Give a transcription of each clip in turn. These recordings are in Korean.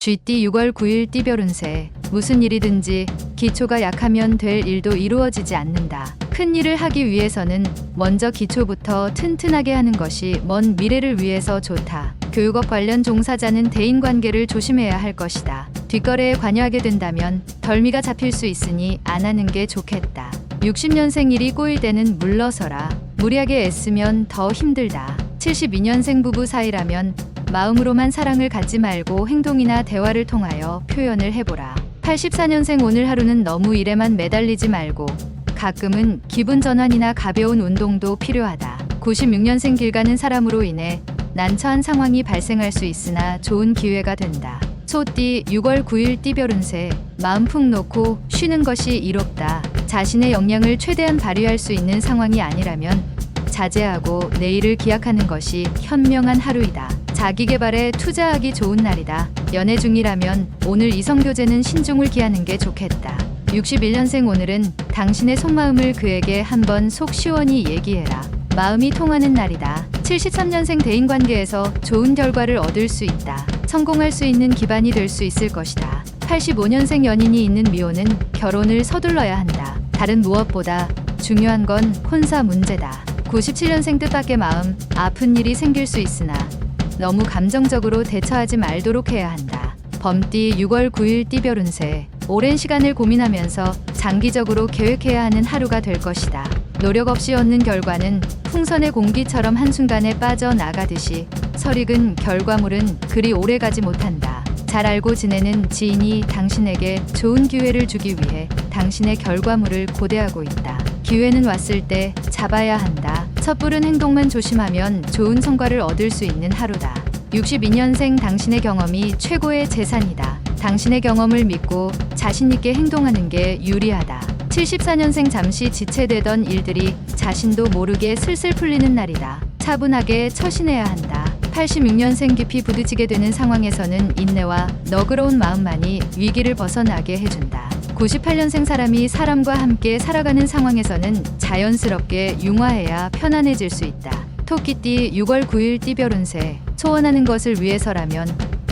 쥐띠 6월 9일 띠별 운세. 무슨 일이든지 기초가 약하면 될 일도 이루어지지 않는다. 큰 일을 하기 위해서는 먼저 기초부터 튼튼하게 하는 것이 먼 미래를 위해서 좋다. 교육업 관련 종사자는 대인관계를 조심해야 할 것이다. 뒷거래에 관여하게 된다면 덜미가 잡힐 수 있으니 안 하는 게 좋겠다. 60년생 일이 꼬일 때는 물러서라. 무리하게 애쓰면 더 힘들다. 72년생 부부 사이라면 마음으로만 사랑을 갖지 말고 행동이나 대화를 통하여 표현을 해보라. 84년생 오늘 하루는 너무 일에만 매달리지 말고 가끔은 기분 전환이나 가벼운 운동도 필요하다. 96년생 길 가는 사람으로 인해 난처한 상황이 발생할 수 있으나 좋은 기회가 된다. 소띠 6월 9일 띠별 운세. 마음 푹 놓고 쉬는 것이 이롭다. 자신의 역량을 최대한 발휘할 수 있는 상황이 아니라면 자제하고 내일을 기약하는 것이 현명한 하루이다. 자기개발에 투자하기 좋은 날이다. 연애 중이라면 오늘 이성교제는 신중을 기하는 게 좋겠다. 61년생 오늘은 당신의 속마음을 그에게 한번 속 시원히 얘기해라. 마음이 통하는 날이다. 73년생 대인관계에서 좋은 결과를 얻을 수 있다. 성공할 수 있는 기반이 될 수 있을 것이다. 85년생 연인이 있는 미혼은 결혼을 서둘러야 한다. 다른 무엇보다 중요한 건 혼사 문제다. 97년생 뜻밖의 마음, 아픈 일이 생길 수 있으나 너무 감정적으로 대처하지 말도록 해야 한다. 범띠 6월 9일 띠별 운세. 오랜 시간을 고민하면서 장기적으로 계획해야 하는 하루가 될 것이다. 노력 없이 얻는 결과는 풍선의 공기처럼 한순간에 빠져나가듯이 설익은 결과물은 그리 오래가지 못한다. 잘 알고 지내는 지인이 당신에게 좋은 기회를 주기 위해 당신의 결과물을 고대하고 있다. 기회는 왔을 때 잡아야 한다. 섣부른 행동만 조심하면 좋은 성과를 얻을 수 있는 하루다. 62년생 당신의 경험이 최고의 재산이다. 당신의 경험을 믿고 자신 있게 행동하는 게 유리하다. 74년생 잠시 지체되던 일들이 자신도 모르게 슬슬 풀리는 날이다. 차분하게 처신해야 한다. 86년생 깊이 부딪히게 되는 상황에서는 인내와 너그러운 마음만이 위기를 벗어나게 해준다. 98년생 사람이 사람과 함께 살아가는 상황에서는 자연스럽게 융화해야 편안해질 수 있다. 토끼띠 6월 9일 띠별 운세. 소원하는 것을 위해서라면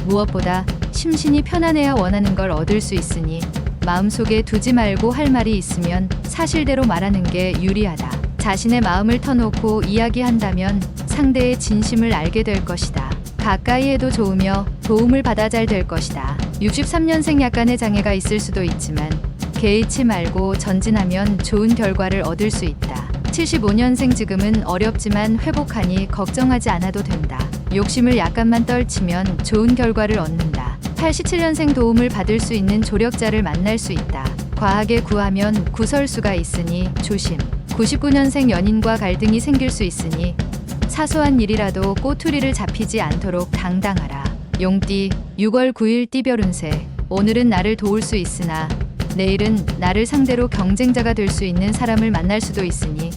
무엇보다 심신이 편안해야 원하는 걸 얻을 수 있으니 마음속에 두지 말고 할 말이 있으면 사실대로 말하는 게 유리하다. 자신의 마음을 터놓고 이야기한다면 상대의 진심을 알게 될 것이다. 가까이 해도 좋으며 도움을 받아 잘 될 것이다. 63년생 약간의 장애가 있을 수도 있지만 개의치 말고 전진하면 좋은 결과를 얻을 수 있다. 75년생 지금은 어렵지만 회복하니 걱정하지 않아도 된다. 욕심을 약간만 떨치면 좋은 결과를 얻는다. 87년생 도움을 받을 수 있는 조력자를 만날 수 있다. 과하게 구하면 구설수가 있으니 조심. 99년생 연인과 갈등이 생길 수 있으니 사소한 일이라도 꼬투리를 잡히지 않도록 당당하라. 용띠 6월 9일 띠별 운세. 오늘은 나를 도울 수 있으나 내일은 나를 상대로 경쟁자가 될 수 있는 사람을 만날 수도 있으니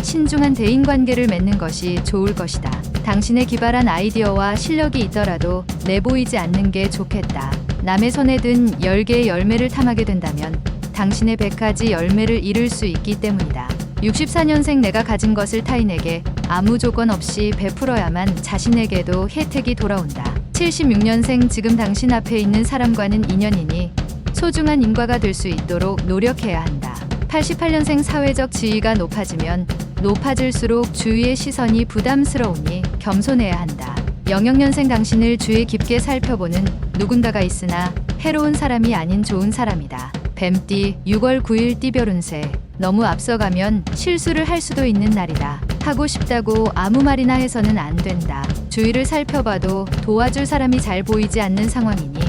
신중한 대인관계를 맺는 것이 좋을 것이다. 당신의 기발한 아이디어와 실력이 있더라도 내보이지 않는 게 좋겠다. 남의 손에 든 10개의 열매를 탐하게 된다면 당신의 100가지 열매를 잃을 수 있기 때문이다. 64년생 내가 가진 것을 타인에게 아무 조건 없이 베풀어야만 자신에게도 혜택이 돌아온다. 76년생 지금 당신 앞에 있는 사람과는 인연이니 소중한 인과가 될 수 있도록 노력해야 한다. 88년생 사회적 지위가 높아지면 높아질수록 주위의 시선이 부담스러우니 겸손해야 한다. 00년생 당신을 주의 깊게 살펴보는 누군가가 있으나 해로운 사람이 아닌 좋은 사람이다. 뱀띠 6월 9일 띠별 운세. 너무 앞서가면 실수를 할 수도 있는 날이다. 하고 싶다고 아무 말이나 해서는 안 된다. 주위를 살펴봐도 도와줄 사람이 잘 보이지 않는 상황이니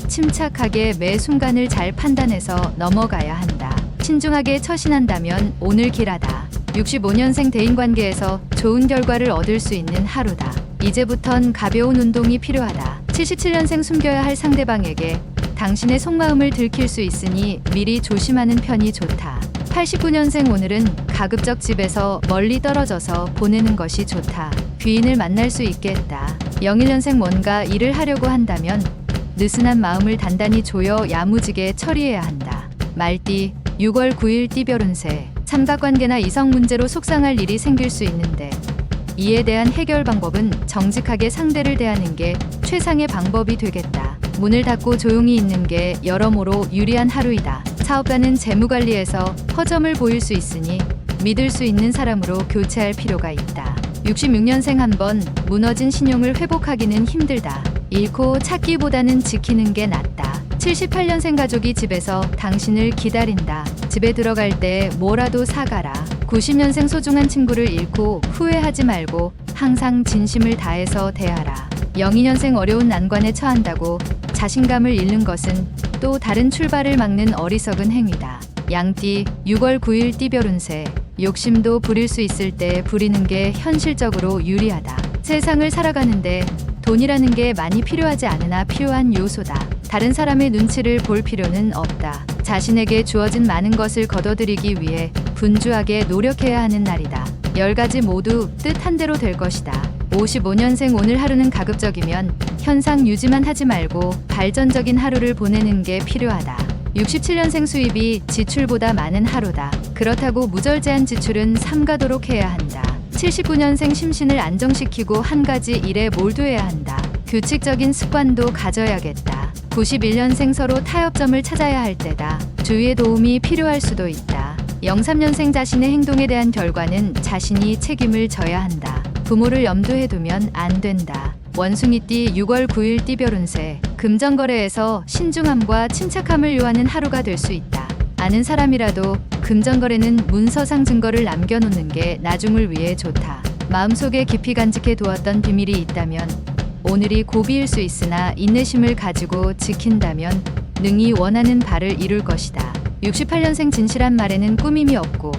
침착하게 매 순간을 잘 판단해서 넘어가야 한다. 신중하게 처신한다면 오늘 길하다. 65년생 대인관계에서 좋은 결과를 얻을 수 있는 하루다. 이제부턴 가벼운 운동이 필요하다. 77년생 숨겨야 할 상대방에게 당신의 속마음을 들킬 수 있으니 미리 조심하는 편이 좋다. 89년생 오늘은 가급적 집에서 멀리 떨어져서 보내는 것이 좋다. 귀인을 만날 수 있겠다. 01년생 뭔가 일을 하려고 한다면 느슨한 마음을 단단히 조여 야무지게 처리해야 한다. 말띠 6월 9일 띠별 운세. 삼각관계나 이성 문제로 속상할 일이 생길 수 있는데 이에 대한 해결 방법은 정직하게 상대를 대하는 게 최상의 방법이 되겠다. 문을 닫고 조용히 있는 게 여러모로 유리한 하루이다. 사업가는 재무관리에서 허점을 보일 수 있으니 믿을 수 있는 사람으로 교체할 필요가 있다. 66년생 한 번 무너진 신용을 회복하기는 힘들다. 잃고 찾기보다는 지키는 게 낫다. 78년생 가족이 집에서 당신을 기다린다. 집에 들어갈 때 뭐라도 사가라. 90년생 소중한 친구를 잃고 후회하지 말고 항상 진심을 다해서 대하라. 02년생 어려운 난관에 처한다고 자신감을 잃는 것은 또 다른 출발을 막는 어리석은 행위다. 양띠 6월 9일 띠별 운세. 욕심도 부릴 수 있을 때 부리는 게 현실적으로 유리하다. 세상을 살아가는데 돈이라는 게 많이 필요하지 않으나 필요한 요소다. 다른 사람의 눈치를 볼 필요는 없다. 자신에게 주어진 많은 것을 거둬들이기 위해 분주하게 노력해야 하는 날이다. 10가지 모두 뜻한 대로 될 것이다. 55년생 오늘 하루는 가급적이면 현상 유지만 하지 말고 발전적인 하루를 보내는 게 필요하다. 67년생 수입이 지출보다 많은 하루다. 그렇다고 무절제한 지출은 삼가도록 해야 한다. 79년생 심신을 안정시키고 한 가지 일에 몰두해야 한다. 규칙적인 습관도 가져야겠다. 91년생 서로 타협점을 찾아야 할 때다. 주위의 도움이 필요할 수도 있다. 03년생 자신의 행동에 대한 결과는 자신이 책임을 져야 한다. 부모를 염두에 두면 안 된다. 원숭이띠 6월 9일 띠별 운세. 금전거래에서 신중함과 침착함을 요하는 하루가 될 수 있다. 아는 사람이라도 금전거래는 문서상 증거를 남겨놓는 게 나중을 위해 좋다. 마음속에 깊이 간직해 두었던 비밀이 있다면 오늘이 고비일 수 있으나 인내심을 가지고 지킨다면 능히 원하는 바를 이룰 것이다. 68년생 진실한 말에는 꾸밈이 없고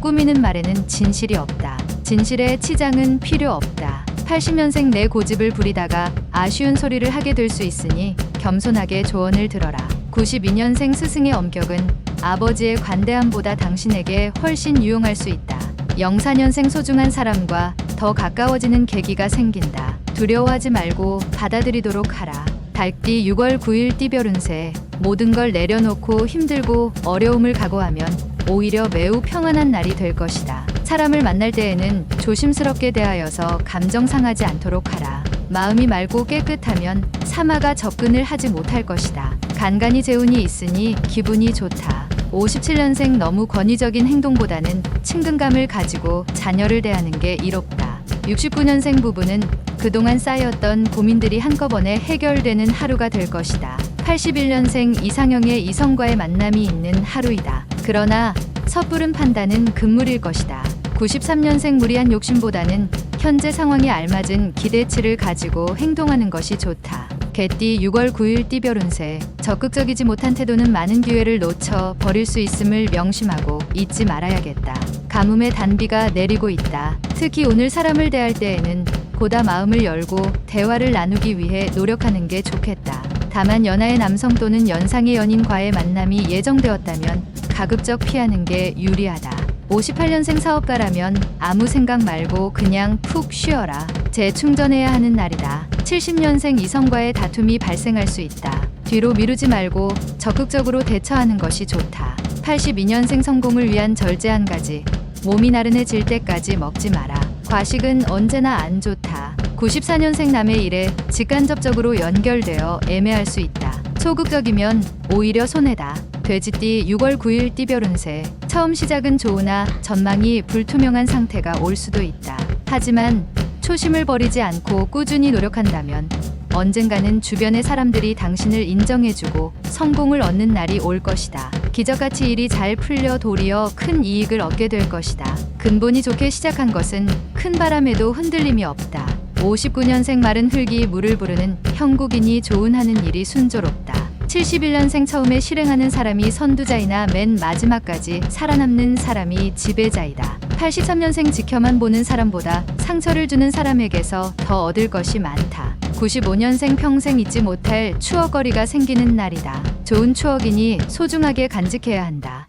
꾸미는 말에는 진실이 없다. 진실에 치장은 필요 없다. 80년생 내 고집을 부리다가 아쉬운 소리를 하게 될 수 있으니 겸손하게 조언을 들어라. 92년생 스승의 엄격은 아버지의 관대함보다 당신에게 훨씬 유용할 수 있다. 04년생 소중한 사람과 더 가까워지는 계기가 생긴다. 두려워하지 말고 받아들이도록 하라. 달띠 6월 9일 띠별 운세. 모든 걸 내려놓고 힘들고 어려움을 각오하면 오히려 매우 평안한 날이 될 것이다. 사람을 만날 때에는 조심스럽게 대하여서 감정 상하지 않도록 하라. 마음이 맑고 깨끗하면 사마가 접근을 하지 못할 것이다. 간간히 재운이 있으니 기분이 좋다. 57년생 너무 권위적인 행동보다는 친근감을 가지고 자녀를 대하는 게 이롭다. 69년생 부부는 그동안 쌓였던 고민들이 한꺼번에 해결되는 하루가 될 것이다. 81년생 이상형의 이성과의 만남이 있는 하루이다. 그러나 섣부른 판단은 금물일 것이다. 93년생 무리한 욕심보다는 현재 상황에 알맞은 기대치를 가지고 행동하는 것이 좋다. 개띠 6월 9일 띠별 운세. 적극적이지 못한 태도는 많은 기회를 놓쳐 버릴 수 있음을 명심하고 잊지 말아야겠다. 가뭄의 단비가 내리고 있다. 특히 오늘 사람을 대할 때에는 보다 마음을 열고 대화를 나누기 위해 노력하는 게 좋겠다. 다만 연하의 남성 또는 연상의 연인과의 만남이 예정되었다면 가급적 피하는 게 유리하다. 58년생 사업가라면 아무 생각 말고 그냥 푹 쉬어라. 재충전해야 하는 날이다. 70년생 이성과의 다툼이 발생할 수 있다. 뒤로 미루지 말고 적극적으로 대처하는 것이 좋다. 82년생 성공을 위한 절제 한 가지. 몸이 나른해질 때까지 먹지 마라. 과식은 언제나 안 좋다. 94년생 남의 일에 직간접적으로 연결되어 애매할 수 있다. 소극적이면 오히려 손해다. 돼지띠 6월 9일 띠별 운세. 처음 시작은 좋으나 전망이 불투명한 상태가 올 수도 있다. 하지만 초심을 버리지 않고 꾸준히 노력한다면 언젠가는 주변의 사람들이 당신을 인정해주고 성공을 얻는 날이 올 것이다. 기적같이 일이 잘 풀려 도리어 큰 이익을 얻게 될 것이다. 근본이 좋게 시작한 것은 큰 바람에도 흔들림이 없다. 59년생 마른 흙이 물을 부르는 형국이니 좋은 하는 일이 순조롭다. 71년생 처음에 실행하는 사람이 선두자이나 맨 마지막까지 살아남는 사람이 지배자이다. 83년생 지켜만 보는 사람보다 상처를 주는 사람에게서 더 얻을 것이 많다. 95년생 평생 잊지 못할 추억거리가 생기는 날이다. 좋은 추억이니 소중하게 간직해야 한다.